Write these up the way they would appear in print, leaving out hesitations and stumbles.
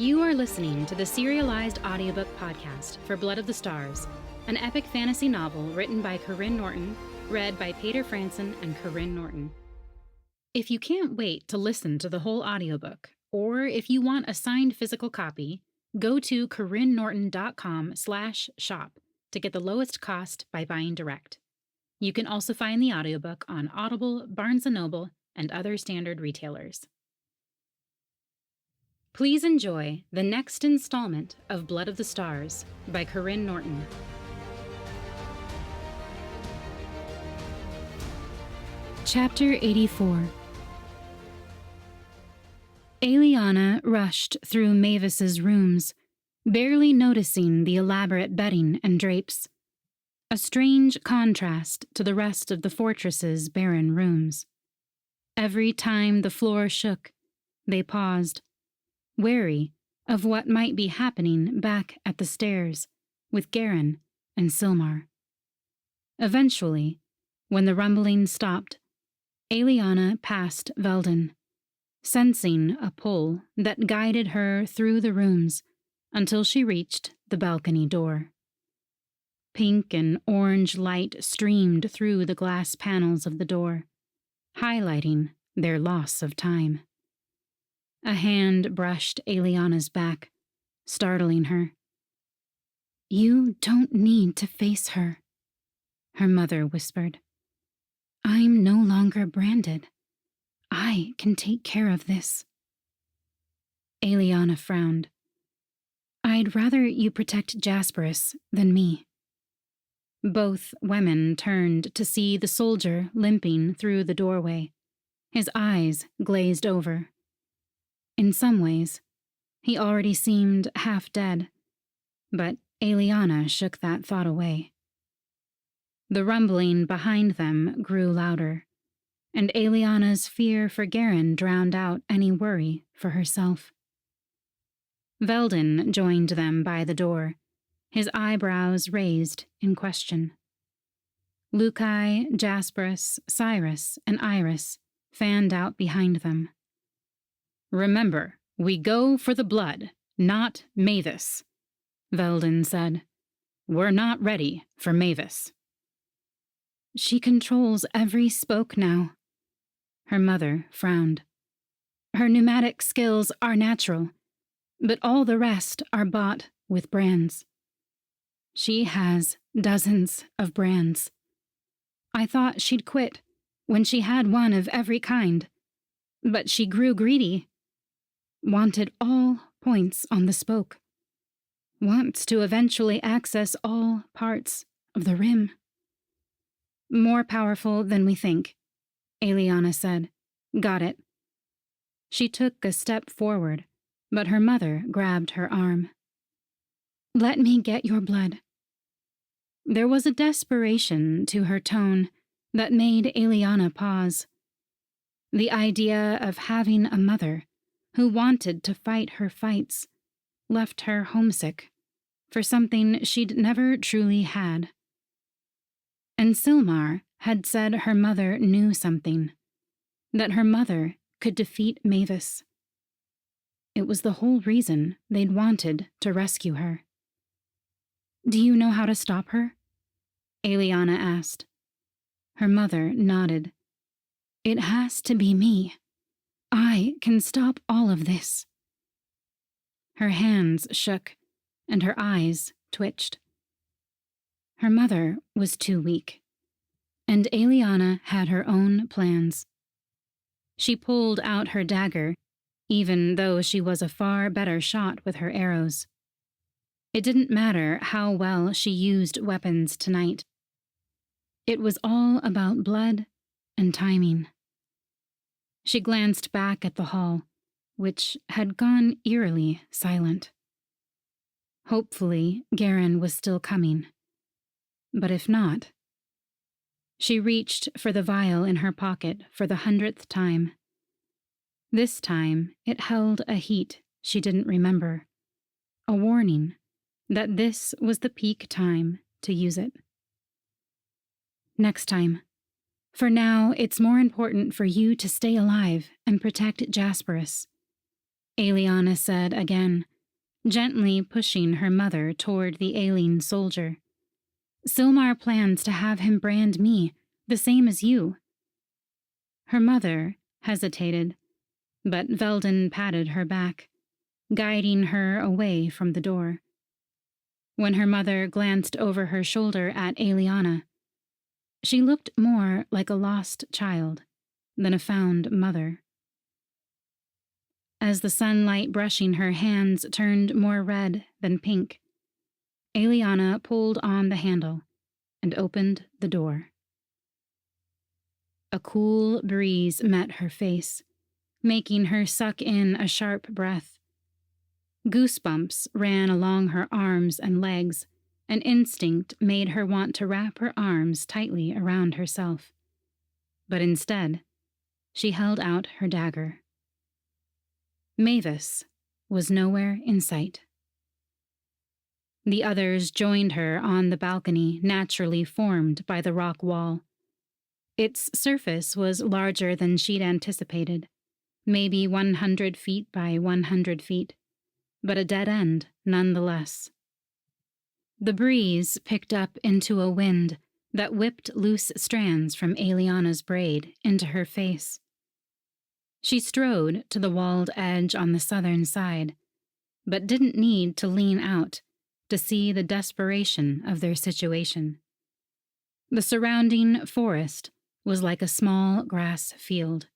You are listening to the serialized audiobook podcast for Blood of the Stars, an epic fantasy novel written by Karyne Norton, read by Paeter Frandsen and Karyne Norton. If you can't wait to listen to the whole audiobook, or if you want a signed physical copy, go to karynnorton.com/shop to get the lowest cost by buying direct. You can also find the audiobook on Audible, Barnes & Noble, and other standard retailers. Please enjoy the next installment of Blood of the Stars by Karyne Norton. Chapter 84. Eliana rushed through Mavis's rooms, barely noticing the elaborate bedding and drapes, a strange contrast to the rest of the fortress's barren rooms. Every time the floor shook, they paused, wary of what might be happening back at the stairs with Karyne and Sylmar. Eventually, when the rumbling stopped, Eliana passed Velden, sensing a pull that guided her through the rooms until she reached the balcony door. Pink and orange light streamed through the glass panels of the door, highlighting their loss of time. A hand brushed Eliana's back, startling her. "You don't need to face her," her mother whispered. "I'm no longer branded. I can take care of this." Eliana frowned. "I'd rather you protect Jasperus than me." Both women turned to see the soldier limping through the doorway, his eyes glazed over. In some ways, he already seemed half dead, but Eliana shook that thought away. The rumbling behind them grew louder, and Eliana's fear for Karyne drowned out any worry for herself. Velden joined them by the door, his eyebrows raised in question. Lukai, Jasperus, Cyrus, and Iris fanned out behind them. "Remember, we go for the blood, not Mavis," Velden said. "We're not ready for Mavis." "She controls every spoke now." Her mother frowned. "Her pneumatic skills are natural, but all the rest are bought with brands. She has dozens of brands. I thought she'd quit when she had one of every kind, but she grew greedy. Wanted all points on the spoke. Wants to eventually access all parts of the rim." "More powerful than we think," Eliana said. "Got it." She took a step forward, but her mother grabbed her arm. "Let me get your blood." There was a desperation to her tone that made Eliana pause. The idea of having a mother who wanted to fight her fights left her homesick for something she'd never truly had. And Sylmar had said her mother knew something, that her mother could defeat Mavis. It was the whole reason they'd wanted to rescue her. "Do you know how to stop her?" Eliana asked. Her mother nodded. "It has to be me. I can stop all of this." Her hands shook, and her eyes twitched. Her mother was too weak, and Eliana had her own plans. She pulled out her dagger, even though she was a far better shot with her arrows. It didn't matter how well she used weapons tonight. It was all about blood and timing. She glanced back at the hall, which had gone eerily silent. Hopefully, Karyne was still coming. But if not... She reached for the vial in her pocket for the 100th time. This time, it held a heat she didn't remember, a warning that this was the peak time to use it. "Next time. For now, it's more important for you to stay alive and protect Jasperus," Eliana said again, gently pushing her mother toward the ailing soldier. Silmar plans to have him brand me, the same as you. Her mother hesitated, but Velden patted her back, guiding her away from the door. When her mother glanced over her shoulder at Eliana, she looked more like a lost child than a found mother. As the sunlight brushing her hands turned more red than pink, Eliana pulled on the handle and opened the door. A cool breeze met her face, making her suck in a sharp breath. Goosebumps ran along her arms and legs. An instinct made her want to wrap her arms tightly around herself. But instead, she held out her dagger. Mavis was nowhere in sight. The others joined her on the balcony naturally formed by the rock wall. Its surface was larger than she'd anticipated, maybe 100 feet by 100 feet, but a dead end nonetheless. The breeze picked up into a wind that whipped loose strands from Eliana's braid into her face. She strode to the walled edge on the southern side, but didn't need to lean out to see the desperation of their situation. The surrounding forest was like a small grass field.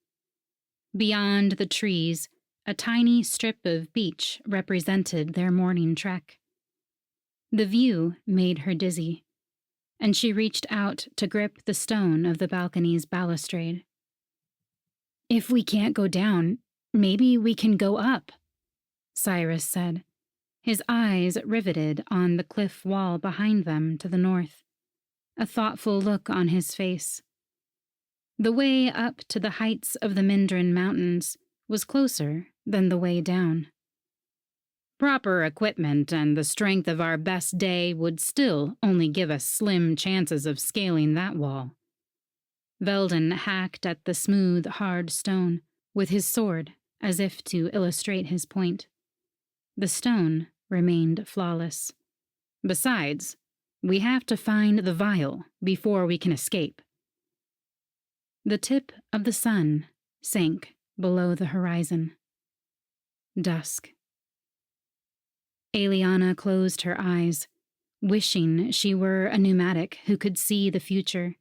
Beyond the trees, a tiny strip of beach represented their morning trek. The view made her dizzy, and she reached out to grip the stone of the balcony's balustrade. "If we can't go down, maybe we can go up," Cyrus said, his eyes riveted on the cliff wall behind them to the north, a thoughtful look on his face. The way up to the heights of the Mindrin Mountains was closer than the way down. Proper equipment and the strength of our best day would still only give us slim chances of scaling that wall. Velden hacked at the smooth, hard stone with his sword as if to illustrate his point. The stone remained flawless. Besides, we have to find the vial before we can escape. The tip of the sun sank below the horizon. Dusk. Eliana closed her eyes, wishing she were a pneumatic who could see the future,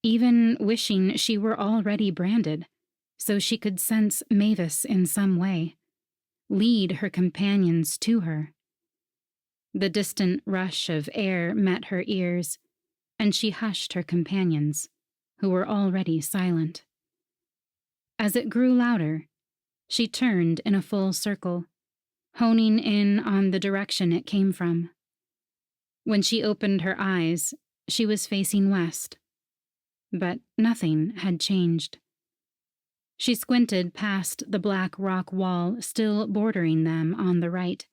even wishing she were already branded, so she could sense Mavis in some way, lead her companions to her. The distant rush of air met her ears, and she hushed her companions, who were already silent. As it grew louder, she turned in a full circle, honing in on the direction it came from. When she opened her eyes, she was facing west, but nothing had changed. She squinted past the black rock wall still bordering them on the right,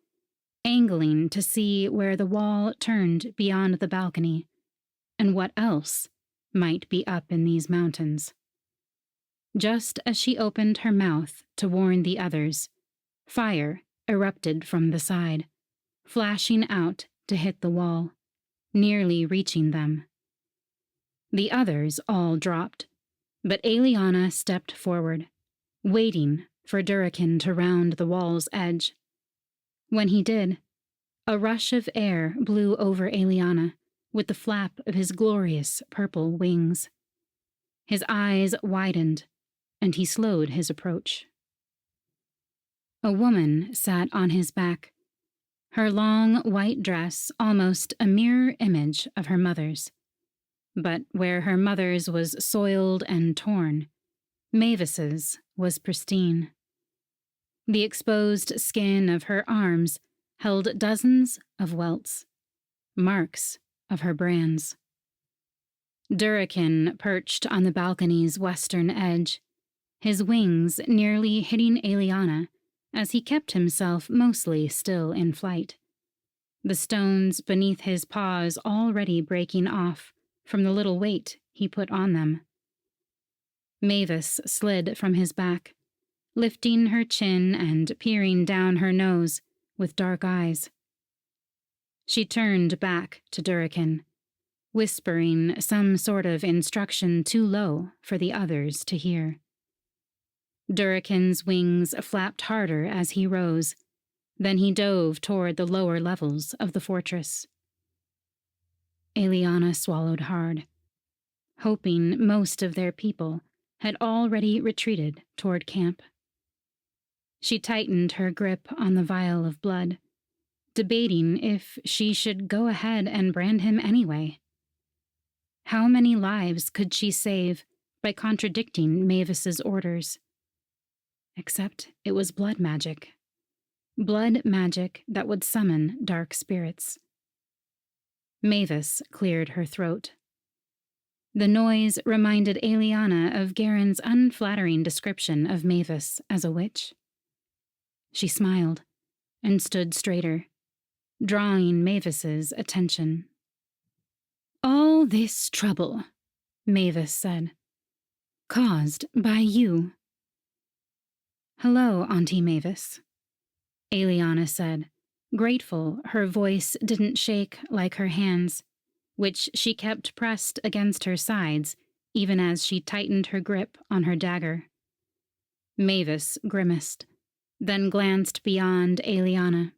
angling to see where the wall turned beyond the balcony, and what else might be up in these mountains. Just as she opened her mouth to warn the others, fire erupted from the side, flashing out to hit the wall, nearly reaching them. The others all dropped, but Eliana stepped forward, waiting for Durakin to round the wall's edge. When he did, a rush of air blew over Eliana with the flap of his glorious purple wings. His eyes widened, and he slowed his approach. A woman sat on his back, her long white dress almost a mirror image of her mother's. But where her mother's was soiled and torn, Mavis's was pristine. The exposed skin of her arms held dozens of welts, marks of her brands. Durakin perched on the balcony's western edge, his wings nearly hitting Eliana as he kept himself mostly still in flight, the stones beneath his paws already breaking off from the little weight he put on them. Mavis slid from his back, lifting her chin and peering down her nose with dark eyes. She turned back to Durrican, whispering some sort of instruction too low for the others to hear. Durrican's wings flapped harder as he rose. Then he dove toward the lower levels of the fortress. Eliana swallowed hard, hoping most of their people had already retreated toward camp. She tightened her grip on the vial of blood, debating if she should go ahead and brand him anyway. How many lives could she save by contradicting Mavis's orders? Except it was blood magic. Blood magic that would summon dark spirits. Mavis cleared her throat. The noise reminded Eliana of Garen's unflattering description of Mavis as a witch. She smiled and stood straighter, drawing Mavis's attention. "All this trouble," Mavis said, "caused by you." "Hello, Auntie Mavis," Eliana said, grateful her voice didn't shake like her hands, which she kept pressed against her sides even as she tightened her grip on her dagger. Mavis grimaced, then glanced beyond Eliana.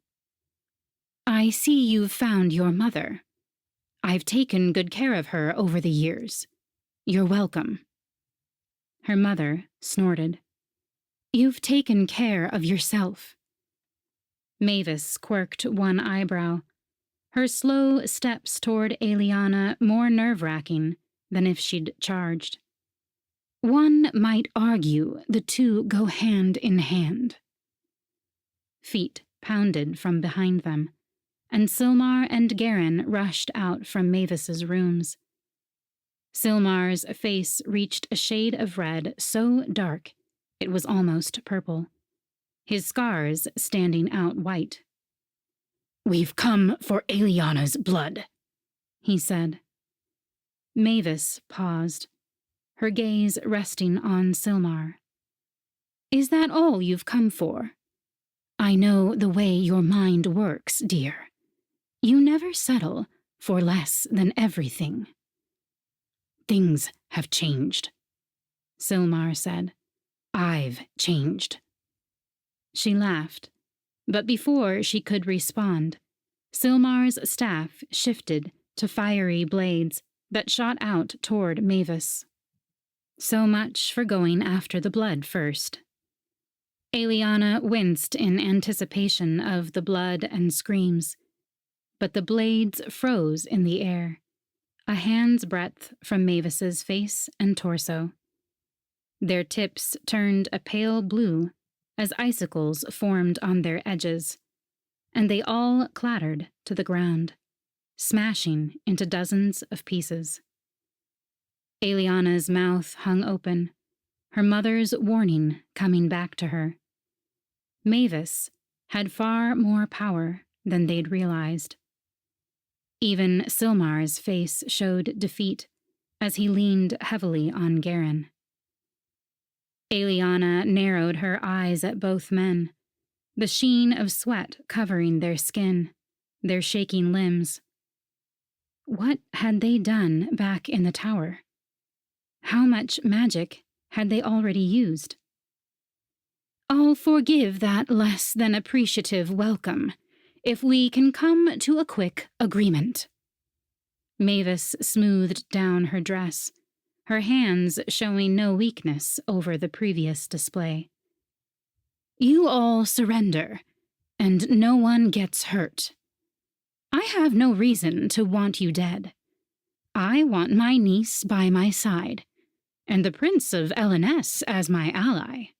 "I see you've found your mother. I've taken good care of her over the years. You're welcome." Her mother snorted. "You've taken care of yourself." Mavis quirked one eyebrow, her slow steps toward Eliana more nerve-wracking than if she'd charged. "One might argue the two go hand in hand." Feet pounded from behind them, and Silmar and Garen rushed out from Mavis's rooms. Silmar's face reached a shade of red so dark it was almost purple, his scars standing out white. "We've come for Eliana's blood," he said. Mavis paused, her gaze resting on Silmar. "Is that all you've come for? I know the way your mind works, dear. You never settle for less than everything." "Things have changed," Silmar said. "I've changed." She laughed, but before she could respond, Silmar's staff shifted to fiery blades that shot out toward Mavis. So much for going after the blood first. Eliana winced in anticipation of the blood and screams, but the blades froze in the air, a hand's breadth from Mavis's face and torso. Their tips turned a pale blue as icicles formed on their edges, and they all clattered to the ground, smashing into dozens of pieces. Eliana's mouth hung open, her mother's warning coming back to her. Mavis had far more power than they'd realized. Even Silmar's face showed defeat as he leaned heavily on Garen. Eliana narrowed her eyes at both men, the sheen of sweat covering their skin, their shaking limbs. What had they done back in the tower? How much magic had they already used? "I'll forgive that less than appreciative welcome if we can come to a quick agreement." Mavis smoothed down her dress, her hands showing no weakness over the previous display. "You all surrender, and no one gets hurt. I have no reason to want you dead. I want my niece by my side, and the Prince of L&S as my ally."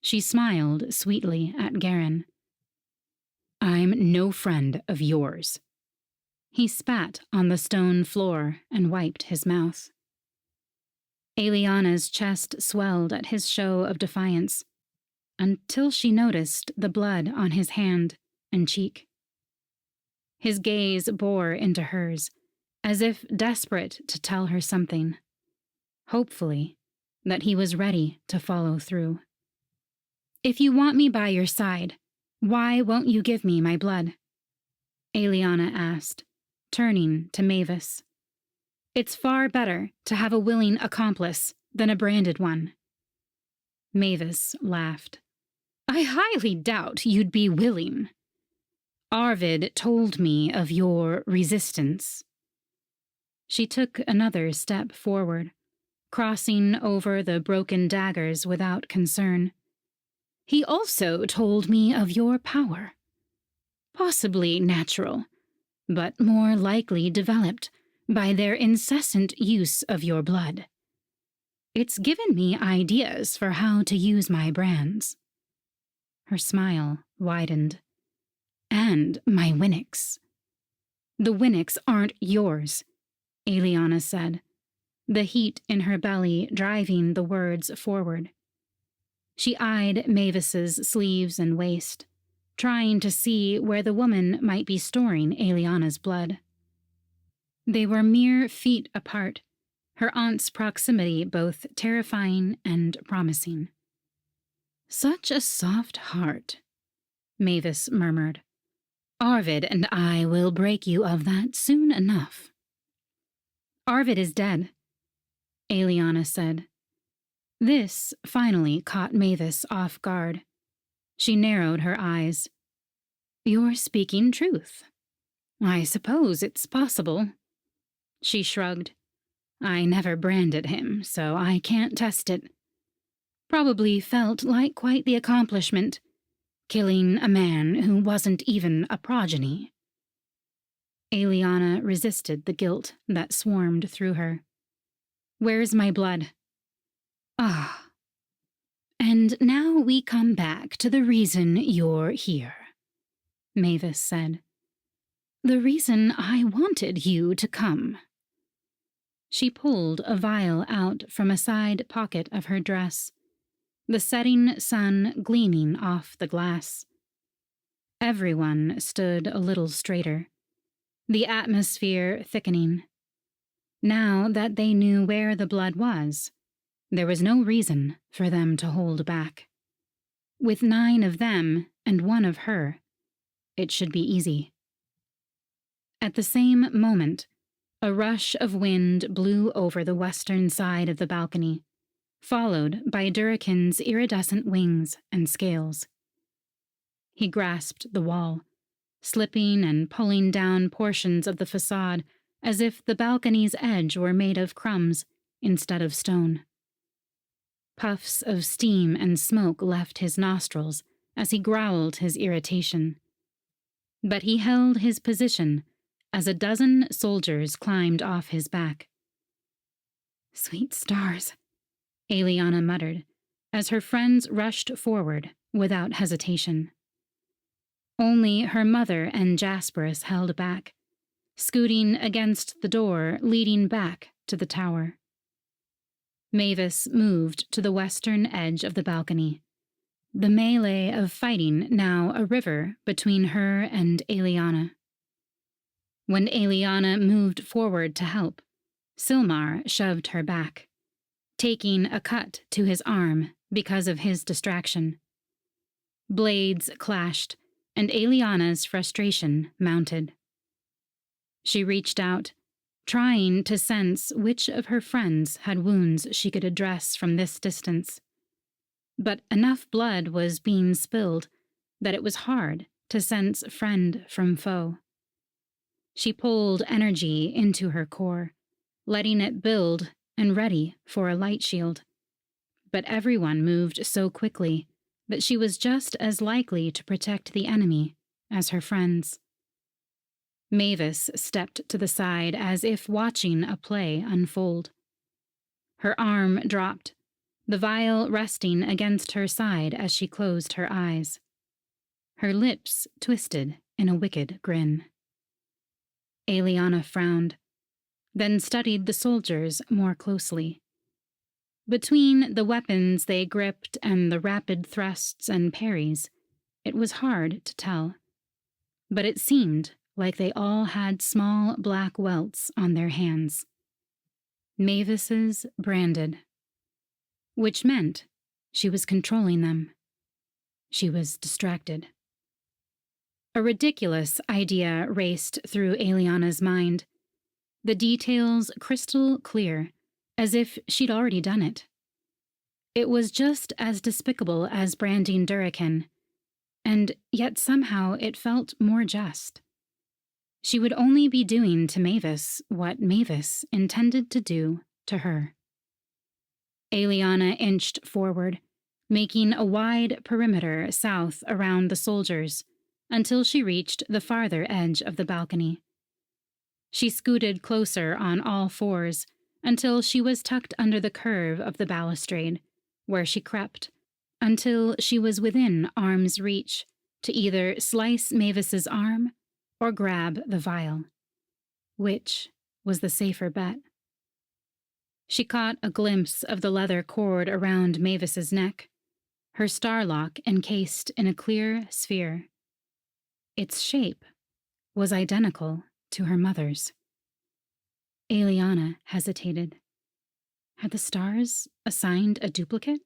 She smiled sweetly at Garen. "I'm no friend of yours." He spat on the stone floor and wiped his mouth. Eliana's chest swelled at his show of defiance, until she noticed the blood on his hand and cheek. His gaze bore into hers, as if desperate to tell her something. Hopefully, that he was ready to follow through. "If you want me by your side, Why won't you give me my blood? Eliana asked, turning to Mavis. It's far better to have a willing accomplice than a branded one. Mavis laughed. I highly doubt you'd be willing. Arvid told me of your resistance. She took another step forward, crossing over the broken daggers without concern. He also told me of your power. Possibly natural, but more likely developed by their incessant use of your blood. It's given me ideas for how to use my brands. Her smile widened. And my Winnix. The Winnix aren't yours, Eliana said, the heat in her belly driving the words forward. She eyed Mavis's sleeves and waist, trying to see where the woman might be storing Eliana's blood. They were mere feet apart, her aunt's proximity both terrifying and promising. Such a soft heart, Mavis murmured. Arvid and I will break you of that soon enough. Arvid is dead, Eliana said. This finally caught Mavis off guard. She narrowed her eyes. You're speaking truth. I suppose it's possible. She shrugged. I never branded him, so I can't test it. Probably felt like quite the accomplishment, killing a man who wasn't even a progeny. Eliana resisted the guilt that swarmed through her. Where's my blood? Ah. And now we come back to the reason you're here, Mavis said. The reason I wanted you to come. She pulled a vial out from a side pocket of her dress, the setting sun gleaming off the glass. Everyone stood a little straighter, the atmosphere thickening. Now that they knew where the blood was, there was no reason for them to hold back. With 9 of them and 1 of her, it should be easy. At the same moment, a rush of wind blew over the western side of the balcony, followed by Durakin's iridescent wings and scales. He grasped the wall, slipping and pulling down portions of the facade as if the balcony's edge were made of crumbs instead of stone. Puffs of steam and smoke left his nostrils as he growled his irritation. But he held his position as a dozen soldiers climbed off his back. Sweet stars, Eliana muttered, as her friends rushed forward without hesitation. Only her mother and Jasperus held back, scooting against the door leading back to the tower. Mavis moved to the western edge of the balcony, the melee of fighting now a river between her and Eliana. When Eliana moved forward to help, Silmar shoved her back, taking a cut to his arm because of his distraction. Blades clashed, and Eliana's frustration mounted. She reached out, trying to sense which of her friends had wounds she could address from this distance. But enough blood was being spilled that it was hard to sense friend from foe. She pulled energy into her core, letting it build and ready for a light shield. But everyone moved so quickly that she was just as likely to protect the enemy as her friends. Mavis stepped to the side as if watching a play unfold. Her arm dropped, the vial resting against her side as she closed her eyes. Her lips twisted in a wicked grin. Eliana frowned, then studied the soldiers more closely. Between the weapons they gripped and the rapid thrusts and parries, it was hard to tell. But it seemed like they all had small black welts on their hands. Mavis's branded. Which meant she was controlling them. She was distracted. A ridiculous idea raced through Eliana's mind, the details crystal clear, as if she'd already done it. It was just as despicable as branding Durrican, and yet somehow it felt more just. She would only be doing to Mavis what Mavis intended to do to her. Eliana inched forward, making a wide perimeter south around the soldiers until she reached the farther edge of the balcony. She scooted closer on all fours until she was tucked under the curve of the balustrade, where she crept, until she was within arm's reach to either slice Mavis's arm or grab the vial. Which was the safer bet? She caught a glimpse of the leather cord around Mavis's neck, her starlock encased in a clear sphere. Its shape was identical to her mother's. Eliana hesitated. Had the stars assigned a duplicate?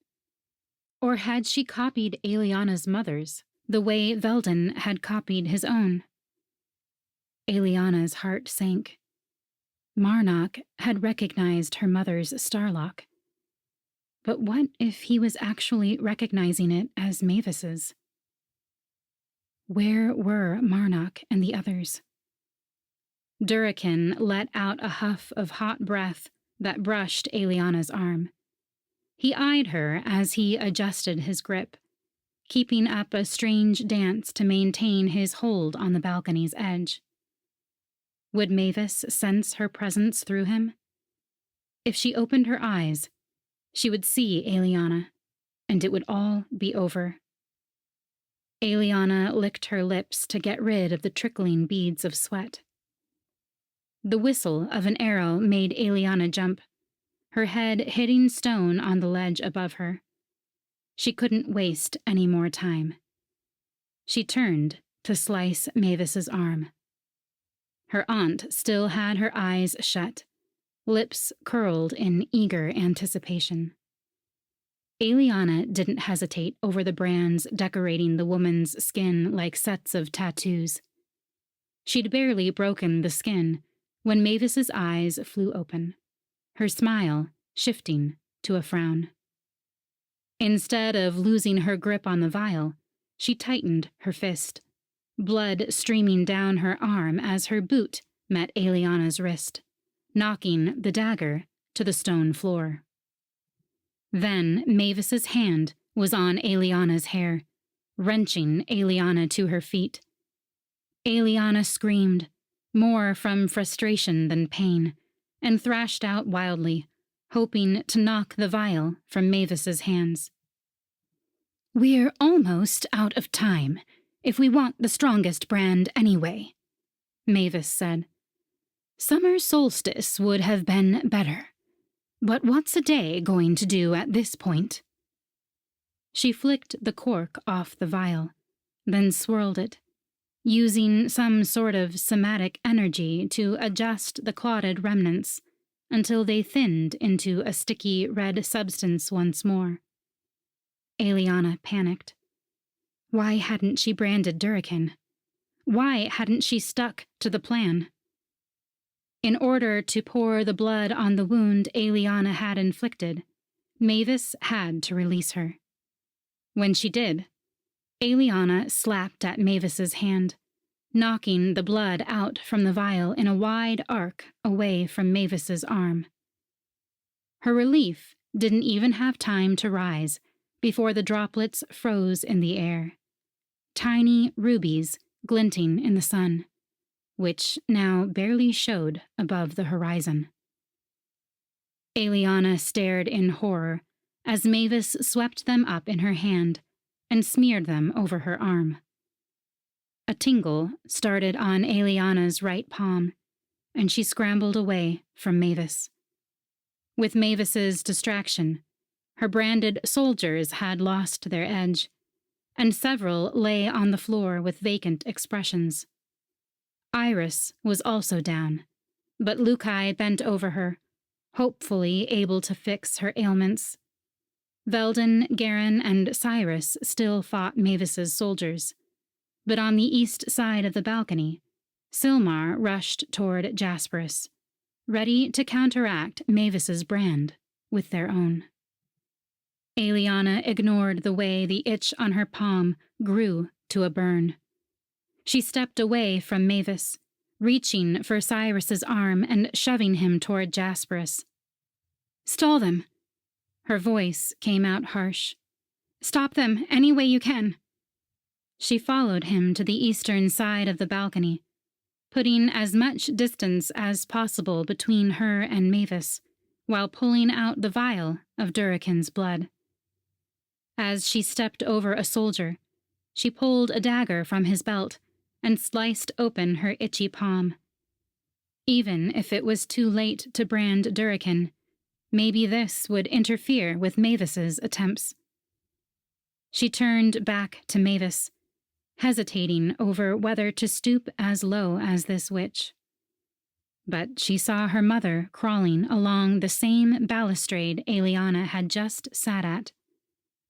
Or had she copied Eliana's mother's, the way Velden had copied his own? Eliana's heart sank. Marnock had recognized her mother's starlock. But what if he was actually recognizing it as Mavis's? Where were Marnock and the others? Durrican let out a huff of hot breath that brushed Eliana's arm. He eyed her as he adjusted his grip, keeping up a strange dance to maintain his hold on the balcony's edge. Would Mavis sense her presence through him? If she opened her eyes, she would see Eliana, and it would all be over. Eliana licked her lips to get rid of the trickling beads of sweat. The whistle of an arrow made Eliana jump, her head hitting stone on the ledge above her. She couldn't waste any more time. She turned to slice Mavis's arm. Her aunt still had her eyes shut, lips curled in eager anticipation. Eliana didn't hesitate over the brands decorating the woman's skin like sets of tattoos. She'd barely broken the skin when Mavis's eyes flew open, her smile shifting to a frown. Instead of losing her grip on the vial, she tightened her fist, blood streaming down her arm as her boot met Eliana's wrist, knocking the dagger to the stone floor. Then Mavis's hand was on Eliana's hair, wrenching Eliana to her feet. Eliana screamed, more from frustration than pain, and thrashed out wildly, hoping to knock the vial from Mavis's hands. "We're almost out of time, if we want the strongest brand anyway," Mavis said. "Summer solstice would have been better. But what's a day going to do at this point?" She flicked the cork off the vial, then swirled it, using some sort of somatic energy to adjust the clotted remnants until they thinned into a sticky red substance once more. Eliana panicked. Why hadn't she branded Durrican? Why hadn't she stuck to the plan? In order to pour the blood on the wound Eliana had inflicted, Mavis had to release her. When she did, Eliana slapped at Mavis's hand, knocking the blood out from the vial in a wide arc away from Mavis's arm. Her relief didn't even have time to rise before the droplets froze in the air, tiny rubies glinting in the sun, which now barely showed above the horizon. Eliana stared in horror as Mavis swept them up in her hand and smeared them over her arm. A tingle started on Eliana's right palm, and she scrambled away from Mavis. With Mavis's distraction, her branded soldiers had lost their edge, and several lay on the floor with vacant expressions. Iris was also down, but Lukai bent over her, hopefully able to fix her ailments. Velden, Garen, and Cyrus still fought Mavis's soldiers, But on the east side of the balcony, Silmar rushed toward Jasperus, ready to counteract Mavis's brand with their own. Aeliana ignored the way the itch on her palm grew to a burn. She stepped away from Mavis, reaching for Cyrus's arm and shoving him toward Jasperus. "Stall them!" Her voice came out harsh. "Stop them any way you can!" She followed him to the eastern side of the balcony, putting as much distance as possible between her and Mavis, while pulling out the vial of Duraken's blood. As she stepped over a soldier, she pulled a dagger from his belt and sliced open her itchy palm. Even if it was too late to brand Duraken, maybe this would interfere with Mavis's attempts. She turned back to Mavis, hesitating over whether to stoop as low as this witch. But she saw her mother crawling along the same balustrade Aeliana had just sat at,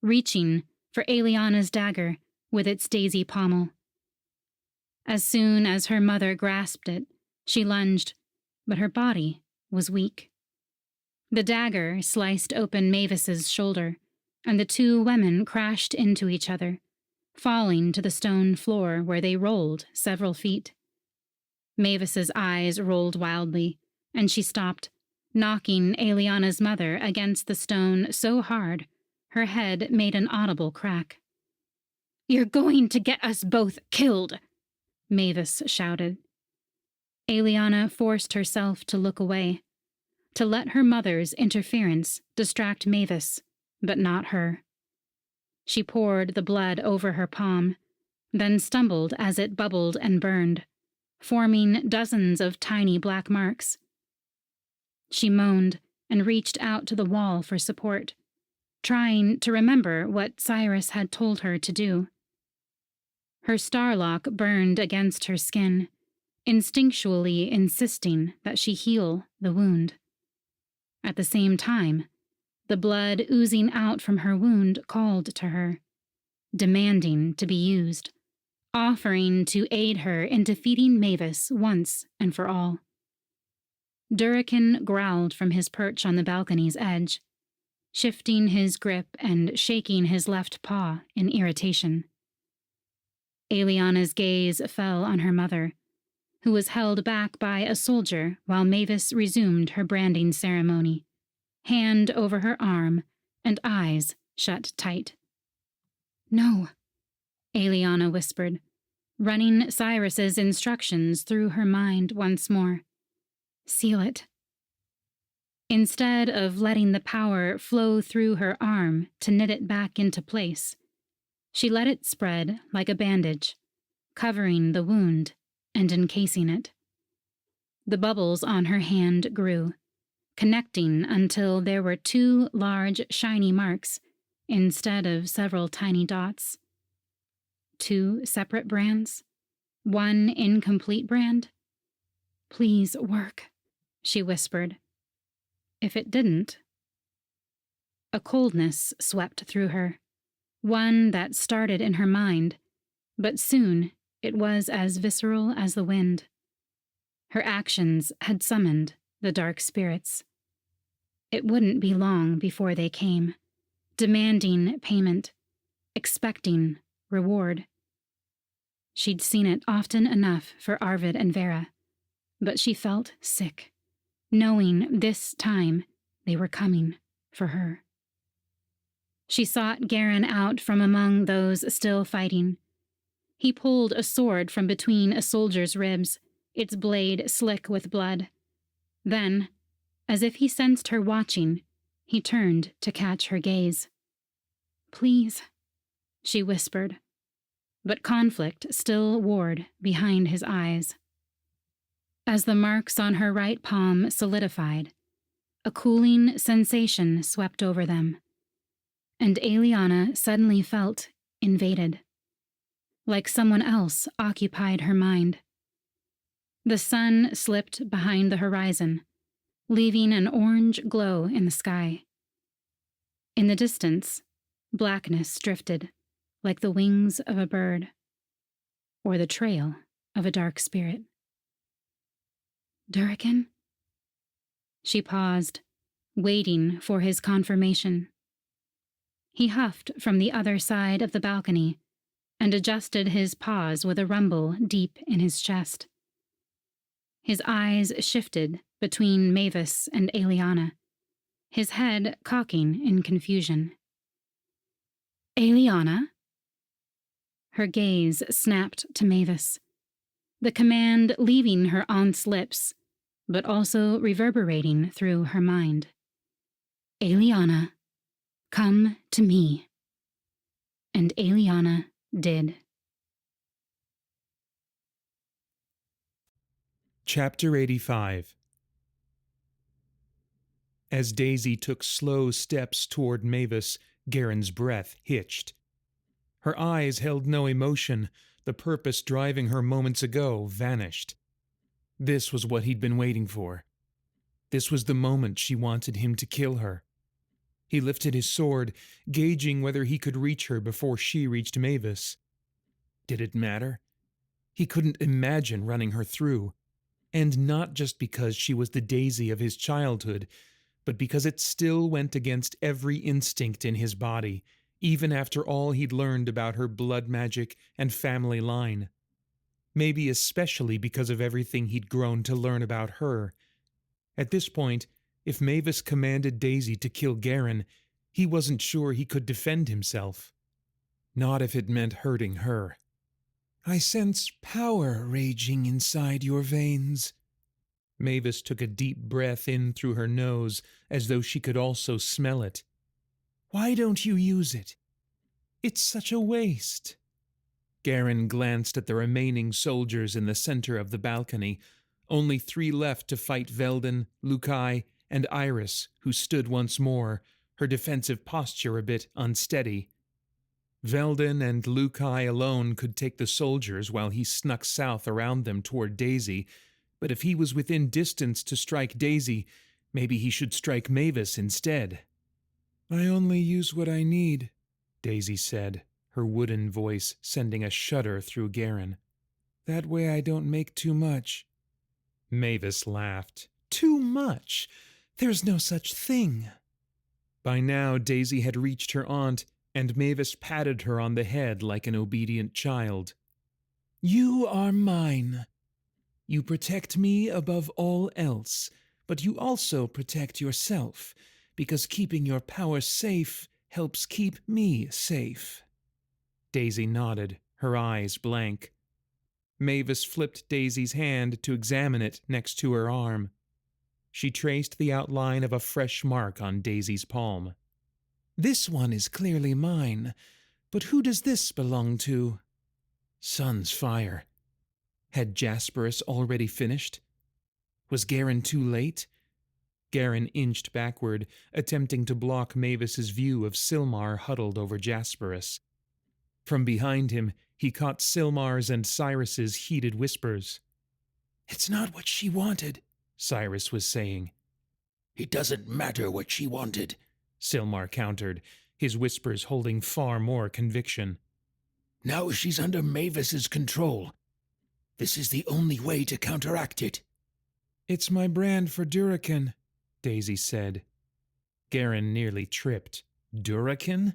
reaching for Aeliana's dagger with its daisy pommel. As soon as her mother grasped it, she lunged, but her body was weak. The dagger sliced open Mavis's shoulder, and the two women crashed into each other, falling to the stone floor where they rolled several feet. Mavis's eyes rolled wildly, and she stopped, knocking Aeliana's mother against the stone so hard her head made an audible crack. "You're going to get us both killed!" Mavis shouted. Aeliana forced herself to look away, to let her mother's interference distract Mavis, but not her. She poured the blood over her palm, then stumbled as it bubbled and burned, forming dozens of tiny black marks. She moaned and reached out to the wall for support, trying to remember what Cyrus had told her to do. Her starlock burned against her skin, instinctually insisting that she heal the wound. At the same time, the blood oozing out from her wound called to her, demanding to be used, offering to aid her in defeating Mavis once and for all. Duraken growled from his perch on the balcony's edge, shifting his grip and shaking his left paw in irritation. Aeliana's gaze fell on her mother, who was held back by a soldier while Mavis resumed her branding ceremony, hand over her arm and eyes shut tight. "No," Aeliana whispered, running Cyrus's instructions through her mind once more. "Seal it." Instead of letting the power flow through her arm to knit it back into place, she let it spread like a bandage, covering the wound and encasing it. The bubbles on her hand grew, connecting until there were two large, shiny marks instead of several tiny dots. Two separate brands? One incomplete brand? "Please work," she whispered. If it didn't... A coldness swept through her, one that started in her mind, but soon it was as visceral as the wind. Her actions had summoned the dark spirits. It wouldn't be long before they came, demanding payment, expecting reward. She'd seen it often enough for Arvid and Vera, but she felt sick, knowing this time they were coming for her. She sought Garen out from among those still fighting. He pulled a sword from between a soldier's ribs, its blade slick with blood. Then, as if he sensed her watching, he turned to catch her gaze. "Please," she whispered, but conflict still warred behind his eyes. As the marks on her right palm solidified, a cooling sensation swept over them, and Aeliana suddenly felt invaded, like someone else occupied her mind. The sun slipped behind the horizon, leaving an orange glow in the sky. In the distance, blackness drifted, like the wings of a bird. or the trail of a dark spirit. Durrican? She paused, waiting for his confirmation. He huffed from the other side of the balcony and adjusted his pause with a rumble deep in his chest. His eyes shifted between Mavis and Eliana, his head cocking in confusion. Eliana? Her gaze snapped to Mavis, the command leaving her aunt's lips, but also reverberating through her mind. Eliana, come to me. And Eliana did. Chapter 85. As Daisy took slow steps toward Mavis, Garen's breath hitched. Her eyes held no emotion. The purpose driving her moments ago vanished. This was what he'd been waiting for. This was the moment she wanted him to kill her. He lifted his sword, gauging whether he could reach her before she reached Mavis. Did it matter? He couldn't imagine running her through. And not just because she was the Daisy of his childhood, but because it still went against every instinct in his body, even after all he'd learned about her blood magic and family line. Maybe especially because of everything he'd grown to learn about her. At this point, if Mavis commanded Daisy to kill Garen, he wasn't sure he could defend himself. Not if it meant hurting her. I sense power raging inside your veins. Mavis took a deep breath in through her nose, as though she could also smell it. Why don't you use it? It's such a waste. Garen glanced at the remaining soldiers in the center of the balcony, only 3 left to fight Velden, Lukai, and Iris, who stood once more, her defensive posture a bit unsteady. Velden and Lukai alone could take the soldiers while he snuck south around them toward Daisy, but if he was within distance to strike Daisy, maybe he should strike Mavis instead. I only use what I need, Daisy said, her wooden voice sending a shudder through Garen. That way I don't make too much. Mavis laughed. Too much? There's no such thing. By now Daisy had reached her aunt, and Mavis patted her on the head like an obedient child. You are mine. You protect me above all else, but you also protect yourself, because keeping your power safe helps keep me safe. Daisy nodded, her eyes blank. Mavis flipped Daisy's hand to examine it next to her arm. She traced the outline of a fresh mark on Daisy's palm. This one is clearly mine, but who does this belong to? Sun's fire. Had Jasperus already finished? Was Garen too late? Garen inched backward, attempting to block Mavis's view of Silmar huddled over Jasperus. From behind him, he caught Silmar's and Cyrus's heated whispers. It's not what she wanted, Cyrus was saying. It doesn't matter what she wanted, Silmar countered, his whispers holding far more conviction. Now she's under Mavis's control. This is the only way to counteract it. It's my brand for Durrican, Daisy said. Garen nearly tripped. Durrican?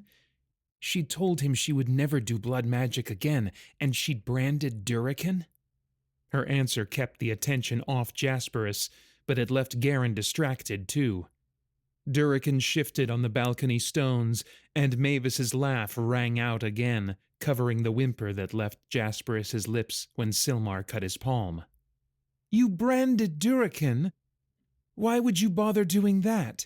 She'd told him she would never do blood magic again, and she'd branded Durrican? Her answer kept the attention off Jasperus, but it left Garen distracted too. Durrican shifted on the balcony stones, and Mavis's laugh rang out again, covering the whimper that left Jasperus's lips when Silmar cut his palm. You branded Durrican? Why would you bother doing that?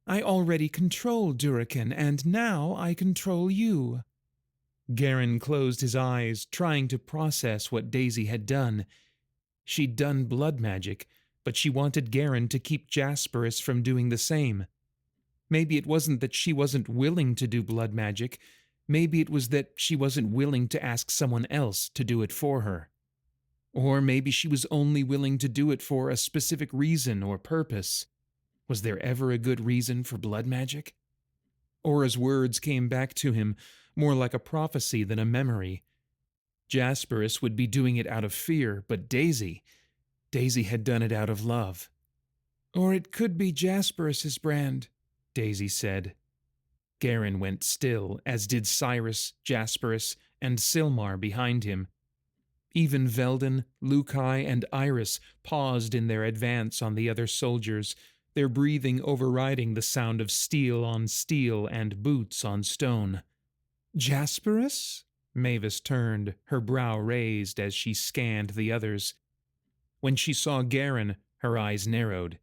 I already control Durrican, and now I control you. Garen closed his eyes, trying to process what Daisy had done. She'd done blood magic, but she wanted Garen to keep Jasperus from doing the same. Maybe it wasn't that she wasn't willing to do blood magic. Maybe it was that she wasn't willing to ask someone else to do it for her. Or maybe she was only willing to do it for a specific reason or purpose. Was there ever a good reason for blood magic? Aura's words came back to him, more like a prophecy than a memory. Jasperus would be doing it out of fear, but Daisy had done it out of love. Or it could be Jasperus's brand, Daisy said. Karyne went still, as did Cyrus, Jasperus, and Silmar behind him. Even Velden, Lukai, and Iris paused in their advance on the other soldiers, their breathing overriding the sound of steel on steel and boots on stone. Jasperus? Mavis turned, her brow raised as she scanned the others. When she saw Karyne, her eyes narrowed.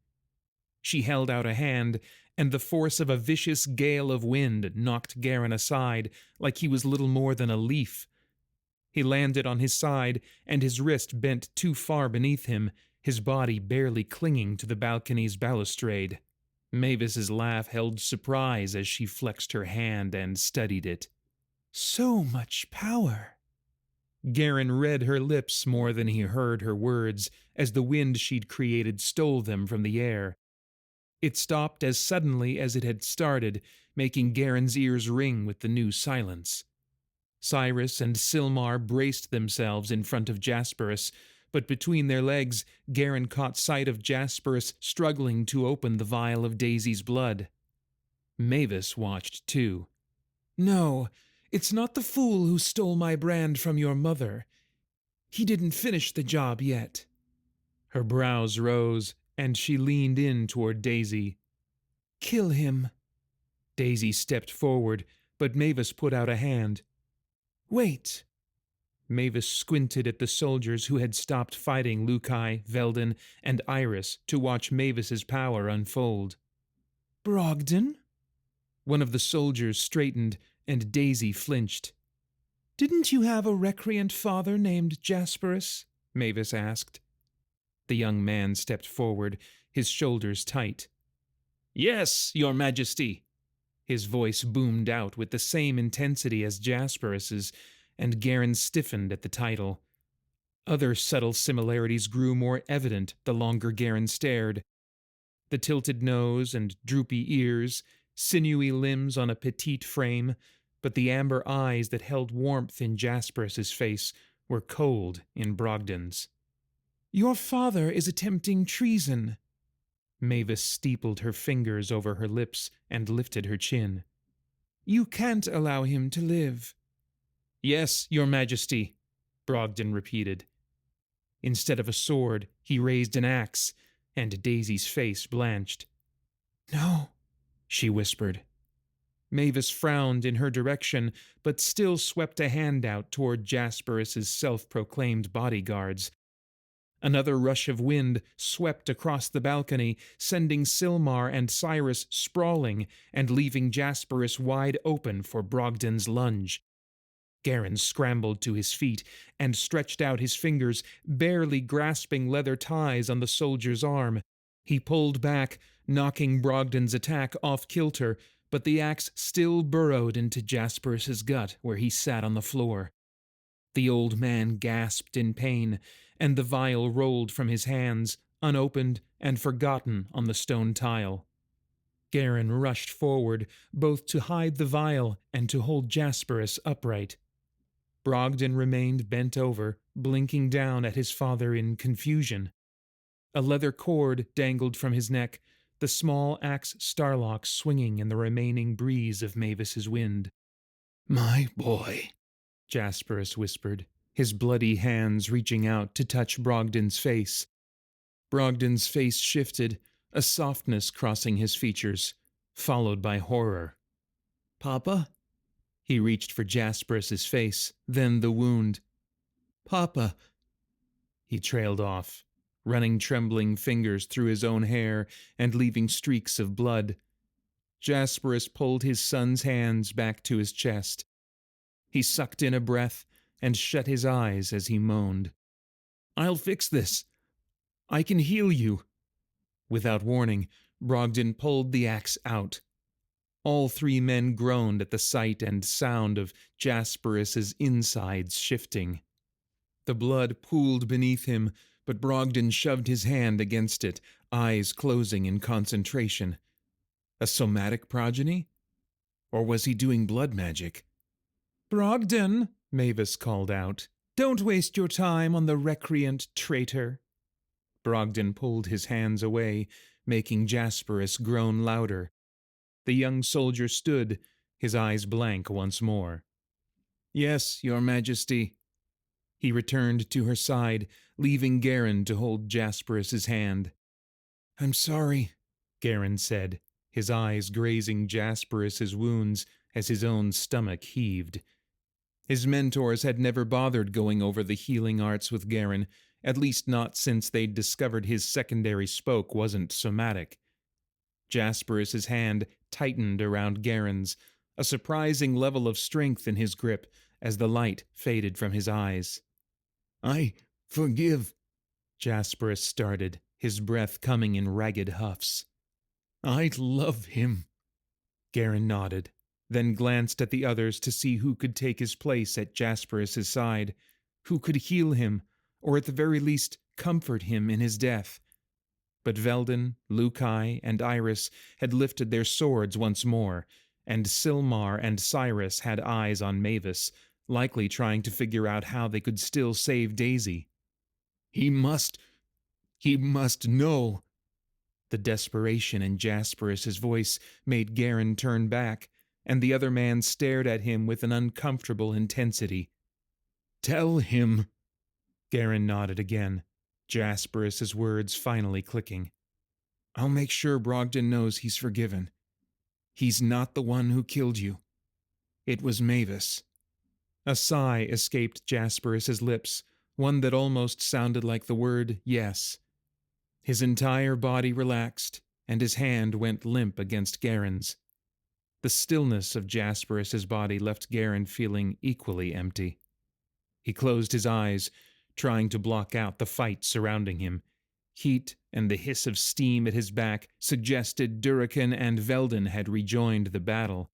She held out a hand, and the force of a vicious gale of wind knocked Karyne aside like he was little more than a leaf. He landed on his side, and his wrist bent too far beneath him, his body barely clinging to the balcony's balustrade. Mavis's laugh held surprise as she flexed her hand and studied it. So much power! Karyne read her lips more than he heard her words, as the wind she'd created stole them from the air. It stopped as suddenly as it had started, making Karyne's ears ring with the new silence. Cyrus and Silmar braced themselves in front of Jasperus, but between their legs, Karyne caught sight of Jasperus struggling to open the vial of Daisy's blood. Mavis watched too. No, it's not the fool who stole my brand from your mother. He didn't finish the job yet. Her brows rose, and she leaned in toward Daisy. Kill him. Daisy stepped forward, but Mavis put out a hand. Wait. Mavis squinted at the soldiers who had stopped fighting Lukai, Velden, and Iris to watch Mavis's power unfold. Brogden? One of the soldiers straightened, and Daisy flinched. Didn't you have a recreant father named Jasperus? Mavis asked. The young man stepped forward, his shoulders tight. Yes, your majesty. His voice boomed out with the same intensity as Jasperus's, and Karyne stiffened at the title. Other subtle similarities grew more evident the longer Karyne stared. The tilted nose and droopy ears, sinewy limbs on a petite frame, but the amber eyes that held warmth in Jasperus's face were cold in Brogden's. Your father is attempting treason. Mavis steepled her fingers over her lips and lifted her chin. You can't allow him to live. Yes, your majesty, Brogden repeated. Instead of a sword, he raised an axe, and Daisy's face blanched. No, she whispered. Mavis frowned in her direction, but still swept a hand out toward Jasperus's self-proclaimed bodyguards. Another rush of wind swept across the balcony, sending Silmar and Cyrus sprawling and leaving Jasperus wide open for Brogden's lunge. Karyne scrambled to his feet and stretched out his fingers, barely grasping leather ties on the soldier's arm. He pulled back, knocking Brogden's attack off kilter, but the axe still burrowed into Jasperus's gut where he sat on the floor. The old man gasped in pain, and the vial rolled from his hands, unopened and forgotten on the stone tile. Karyne rushed forward, both to hide the vial and to hold Jasperus upright. Brogden remained bent over, blinking down at his father in confusion. A leather cord dangled from his neck, the small axe starlock swinging in the remaining breeze of Mavis's wind. My boy, Jasperus whispered, his bloody hands reaching out to touch Brogden's face. Brogden's face shifted, a softness crossing his features, followed by horror. Papa? He reached for Jasperus's face, then the wound. Papa! He trailed off, running trembling fingers through his own hair and leaving streaks of blood. Jasperus pulled his son's hands back to his chest. He sucked in a breath and shut his eyes as he moaned. I'll fix this. I can heal you. Without warning, Brogden pulled the axe out. All three men groaned at the sight and sound of Jasperus's insides shifting. The blood pooled beneath him, but Brogden shoved his hand against it, eyes closing in concentration. A somatic progeny? Or was he doing blood magic? Brogden, Mavis called out. Don't waste your time on the recreant traitor. Brogden pulled his hands away, making Jasperus groan louder. The young soldier stood, his eyes blank once more. Yes, your majesty. He returned to her side, leaving Karyne to hold Jasperus's hand. I'm sorry, Karyne said, his eyes grazing Jasperus's wounds as his own stomach heaved. His mentors had never bothered going over the healing arts with Karyne, at least not since they'd discovered his secondary spoke wasn't somatic. Jasperus's hand tightened around Karyne's, a surprising level of strength in his grip as the light faded from his eyes. I forgive, Jasperus started, his breath coming in ragged huffs. I love him. Karyne nodded, then glanced at the others to see who could take his place at Jasperus's side, who could heal him, or at the very least comfort him in his death. But Velden, Lukai, and Iris had lifted their swords once more, and Silmar and Cyrus had eyes on Mavis, likely trying to figure out how they could still save Daisy. He must know. The desperation in Jasperus's voice made Karyne turn back, and the other man stared at him with an uncomfortable intensity. Tell him. Karyne nodded again, Jasperus's words finally clicking. I'll make sure Brogden knows he's forgiven. He's not the one who killed you. It was Mavis. A sigh escaped Jasperus's lips, one that almost sounded like the word yes. His entire body relaxed, and his hand went limp against Karyne's. The stillness of Jasperus's body left Karyne feeling equally empty. He closed his eyes, trying to block out the fight surrounding him. Heat and the hiss of steam at his back suggested Durakan and Velden had rejoined the battle.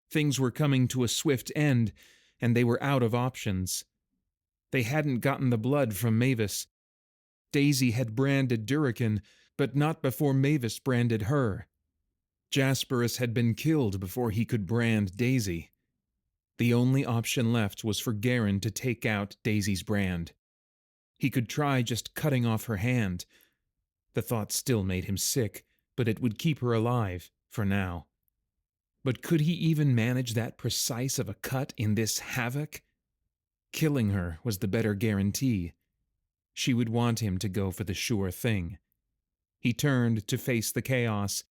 Things were coming to a swift end, and they were out of options. They hadn't gotten the blood from Mavis. Daisy had branded Durakan, but not before Mavis branded her. Jasperus had been killed before he could brand Daisy. The only option left was for Karyne to take out Daisy's brand. He could try just cutting off her hand. The thought still made him sick, but it would keep her alive, for now. But could he even manage that precise of a cut in this havoc? Killing her was the better guarantee. She would want him to go for the sure thing. He turned to face the chaos.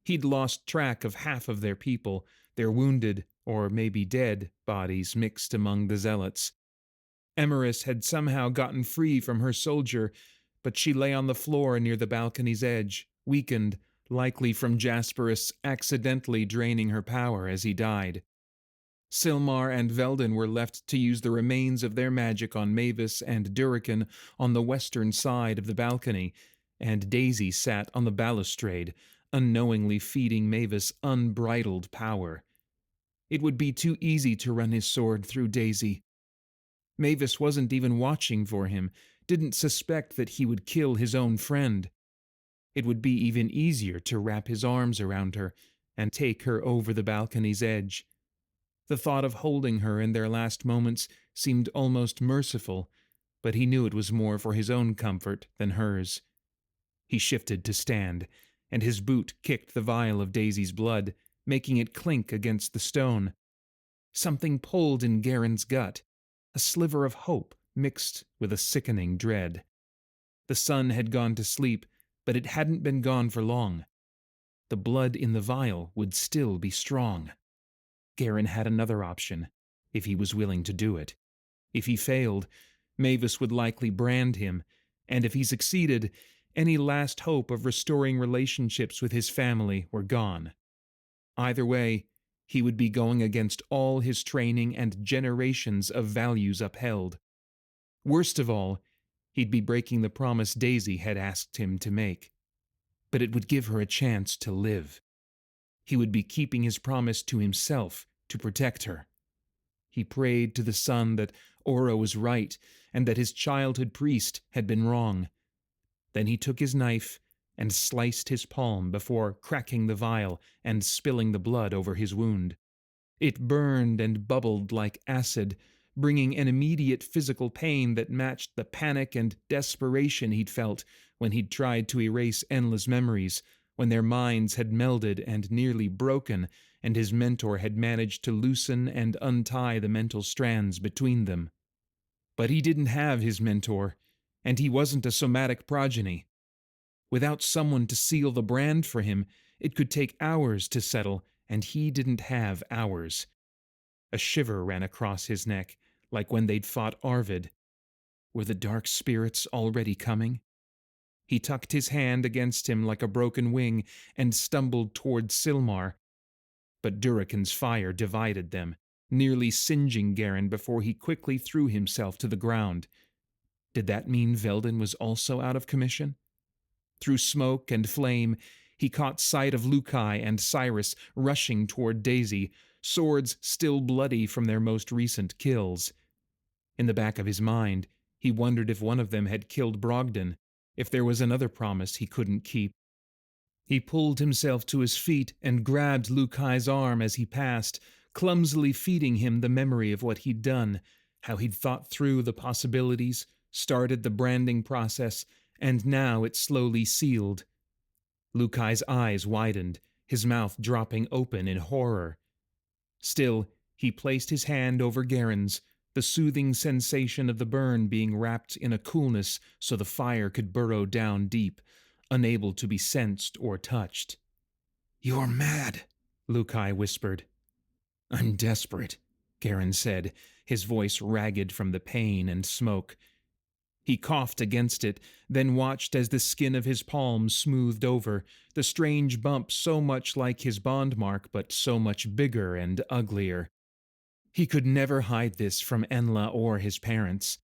He'd lost track of half of their people, their wounded, or maybe dead, bodies mixed among the zealots. Emerys had somehow gotten free from her soldier, but she lay on the floor near the balcony's edge, weakened, likely from Jasperus accidentally draining her power as he died. Silmar and Velden were left to use the remains of their magic on Mavis and Durakan on the western side of the balcony, and Daisy sat on the balustrade, unknowingly feeding Mavis unbridled power. It would be too easy to run his sword through Daisy. Mavis wasn't even watching for him, didn't suspect that he would kill his own friend. It would be even easier to wrap his arms around her and take her over the balcony's edge. The thought of holding her in their last moments seemed almost merciful, but he knew it was more for his own comfort than hers. He shifted to stand, and his boot kicked the vial of Daisy's blood, making it clink against the stone. Something pulled in Karyne's gut, a sliver of hope mixed with a sickening dread. The sun had gone to sleep, but it hadn't been gone for long. The blood in the vial would still be strong. Karyne had another option, if he was willing to do it. If he failed, Mavis would likely brand him, and if he succeeded, any last hope of restoring relationships with his family were gone. Either way, he would be going against all his training and generations of values upheld. Worst of all, he'd be breaking the promise Daisy had asked him to make. But it would give her a chance to live. He would be keeping his promise to himself to protect her. He prayed to the sun that Aura was right and that his childhood priest had been wrong. Then he took his knife and sliced his palm before cracking the vial and spilling the blood over his wound. It burned and bubbled like acid, bringing an immediate physical pain that matched the panic and desperation he'd felt when he'd tried to erase Enla's memories, when their minds had melded and nearly broken, and his mentor had managed to loosen and untie the mental strands between them. But he didn't have his mentor, and he wasn't a somatic progeny. Without someone to seal the brand for him, it could take hours to settle, and he didn't have hours. A shiver ran across his neck, like when they'd fought Arvid. Were the dark spirits already coming? He tucked his hand against him like a broken wing and stumbled toward Silmar. But Durakan's fire divided them, nearly singeing Karyne before he quickly threw himself to the ground. Did that mean Velden was also out of commission? Through smoke and flame, he caught sight of Lukai and Cyrus rushing toward Daisy, swords still bloody from their most recent kills. In the back of his mind, he wondered if one of them had killed Brogden, if there was another promise he couldn't keep. He pulled himself to his feet and grabbed Lukai's arm as he passed, clumsily feeding him the memory of what he'd done, how he'd thought through the possibilities, started the branding process, and now it slowly sealed. Lukai's eyes widened, his mouth dropping open in horror. Still, he placed his hand over Karyne's, the soothing sensation of the burn being wrapped in a coolness so the fire could burrow down deep, unable to be sensed or touched. "You're mad," Lukai whispered. "I'm desperate," Karyne said, his voice ragged from the pain and smoke. He coughed against it, then watched as the skin of his palm smoothed over, the strange bump so much like his bond mark but so much bigger and uglier. He could never hide this from Enla or his parents.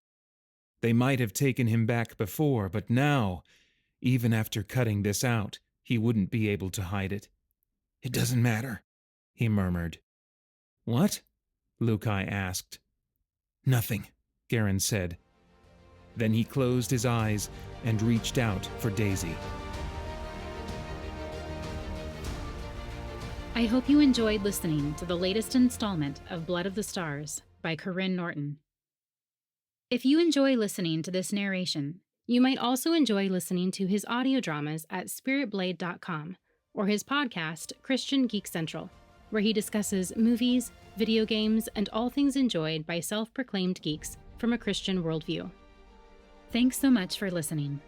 They might have taken him back before, but now, even after cutting this out, he wouldn't be able to hide it. "It doesn't matter," he murmured. "What?" Lukai asked. "Nothing," Karyne said. Then he closed his eyes and reached out for Daisy. I hope you enjoyed listening to the latest installment of Blood of the Stars by Karyne Norton. If you enjoy listening to this narration, you might also enjoy listening to his audio dramas at spiritblade.com or his podcast, Christian Geek Central, where he discusses movies, video games, and all things enjoyed by self-proclaimed geeks from a Christian worldview. Thanks so much for listening.